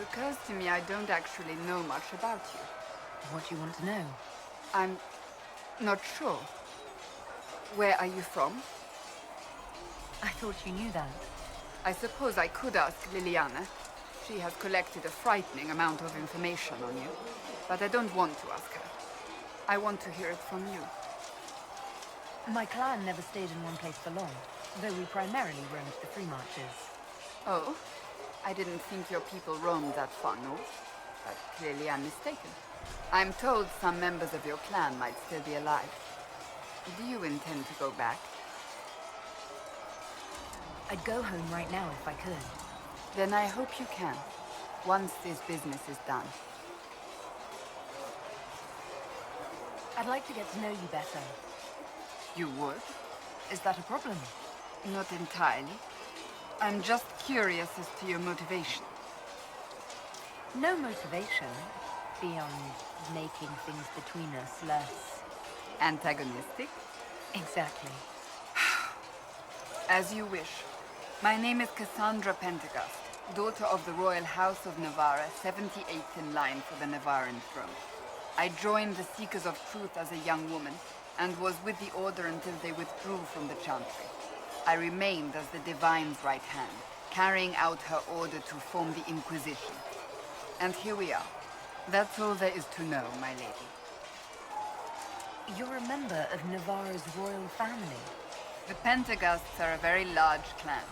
occurs to me I don't actually know much about you. What do you want to know? I'm not sure. Where are you from? I thought you knew that. I suppose I could ask Liliana. She has collected a frightening amount of information on you. But I don't want to ask her. I want to hear it from you. My clan never stayed in one place for long, though we primarily roamed the free marches. Oh? I didn't think your people roamed that far north. But clearly I'm mistaken. I'm told some members of your clan might still be alive. Do you intend to go back? I'd go home right now if I could. Then I hope you can, once this business is done. I'd like to get to know you better. You would? Is that a problem? Not entirely. I'm just curious as to your motivation. No motivation, beyond making things between us less... Antagonistic? Exactly. As you wish. My name is Cassandra Pentecost, daughter of the Royal House of Navarra, 78th in line for the Navarran throne. I joined the Seekers of Truth as a young woman, and was with the Order until they withdrew from the Chantry. I remained as the Divine's right hand, carrying out her order to form the Inquisition. And here we are. That's all there is to know, my lady. You're a member of Navarra's royal family. The Pentecosts are a very large clan.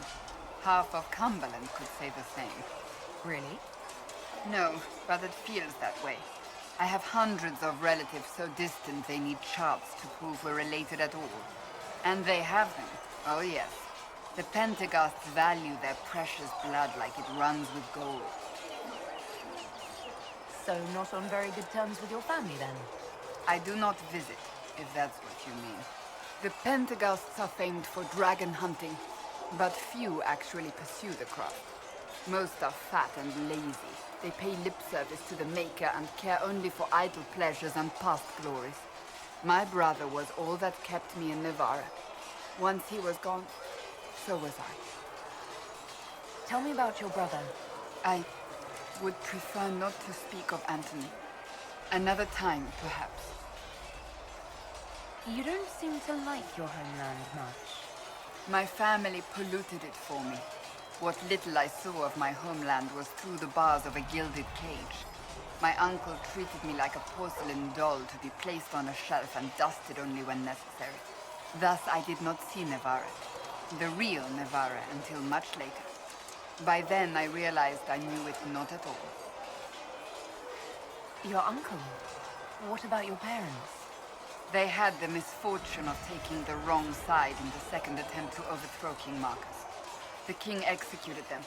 Half of Cumberland could say the same. Really? No, but it feels that way. I have hundreds of relatives so distant they need charts to prove we're related at all. And they have them. Oh yes. The Pentecosts value their precious blood like it runs with gold. So not on very good terms with your family, then? I do not visit, if that's what you mean. The Pentecosts are famed for dragon hunting, but few actually pursue the craft. Most are fat and lazy. They pay lip service to the Maker and care only for idle pleasures and past glories. My brother was all that kept me in Navarra. Once he was gone, so was I. Tell me about your brother. I would prefer not to speak of Anthony. Another time, perhaps. You don't seem to like your homeland much. My family polluted it for me. What little I saw of my homeland was through the bars of a gilded cage. My uncle treated me like a porcelain doll to be placed on a shelf and dusted only when necessary. Thus I did not see Navarra, the real Navarra, until much later. By then I realized I knew it not at all. Your uncle? What about your parents? They had the misfortune of taking the wrong side in the second attempt to overthrow King Marcus. The king executed them,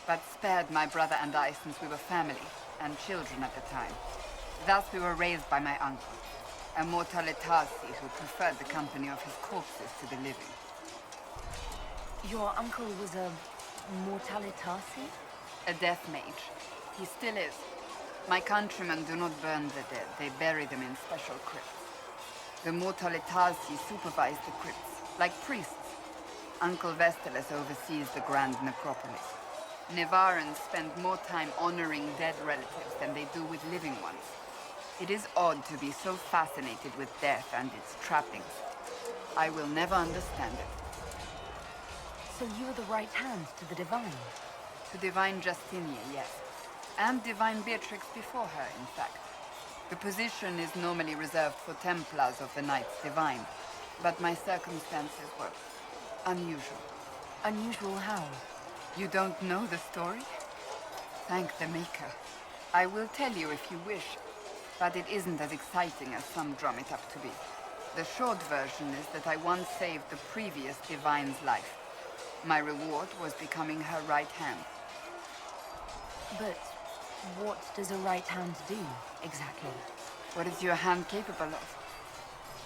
but spared my brother and I since we were family, and children at the time. Thus we were raised by my uncle, a mortalitasi who preferred the company of his corpses to the living. Your uncle was a mortalitasi? A death mage. He still is. My countrymen do not burn the dead, they bury them in special crypts. The mortalitasi supervise the crypts, like priests. Uncle Vestalis oversees the grand necropolis. Navarrans spend more time honoring dead relatives than they do with living ones. It is odd to be so fascinated with death and its trappings. I will never understand it. So you were the right hand to the Divine? To Divine Justinia, yes. And Divine Beatrix before her, in fact. The position is normally reserved for Templars of the Knights Divine, but my circumstances were unusual. Unusual how? You don't know the story? Thank the Maker. I will tell you if you wish, but it isn't as exciting as some drum it up to be. The short version is that I once saved the previous Divine's life. My reward was becoming her right hand. But what does a right hand do, exactly? What is your hand capable of?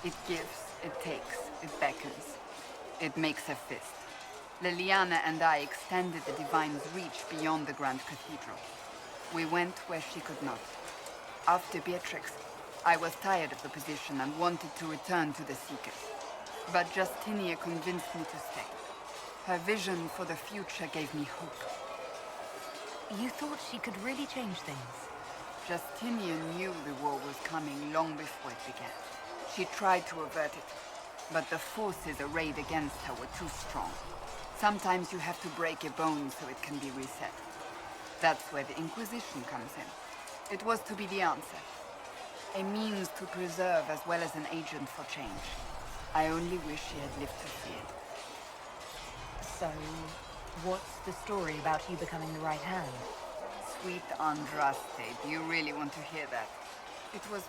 It gives, it takes, it beckons. It makes a fist. Liliana and I extended the Divine's reach beyond the Grand Cathedral. We went where she could not. After Beatrix, I was tired of the position and wanted to return to the Seekers. But Justinia convinced me to stay. Her vision for the future gave me hope. You thought she could really change things? Justinian knew the war was coming long before it began. She tried to avert it, but the forces arrayed against her were too strong. Sometimes you have to break a bone so it can be reset. That's where the Inquisition comes in. It was to be the answer. A means to preserve as well as an agent for change. I only wish she had lived to see it. So, what's the story about you becoming the right hand? Sweet Andraste, do you really want to hear that? It was,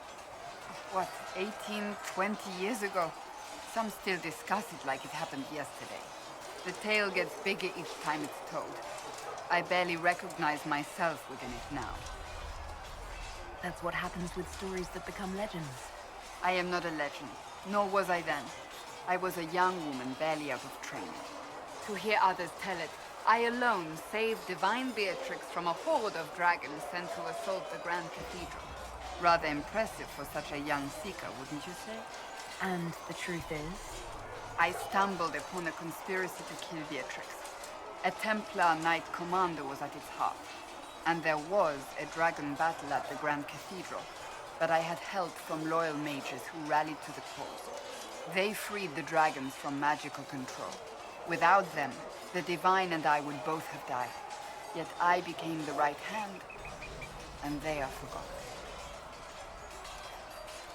what, 18, 20 years ago? Some still discuss it like it happened yesterday. The tale gets bigger each time it's told. I barely recognize myself within it now. That's what happens with stories that become legends. I am not a legend, nor was I then. I was a young woman barely out of training. To hear others tell it, I alone saved divine Beatrix from a horde of dragons sent to assault the Grand Cathedral. Rather impressive for such a young seeker, wouldn't you say? And the truth is? I stumbled upon a conspiracy to kill Beatrix. A Templar Knight Commander was at its heart. And there was a dragon battle at the Grand Cathedral, but I had help from loyal mages who rallied to the cause. They freed the dragons from magical control. Without them, the Divine and I would both have died. Yet I became the right hand, and they are forgotten.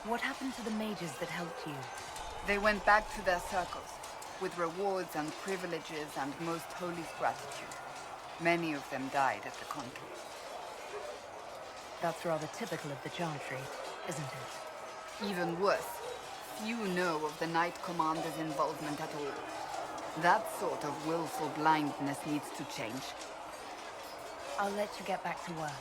What happened to the mages that helped you? They went back to their circles, with rewards and privileges and most holy gratitude. Many of them died at the conclave. That's rather typical of the Chantry, isn't it? Even worse, few know of the Knight Commander's involvement at all. That sort of willful blindness needs to change. I'll let you get back to work.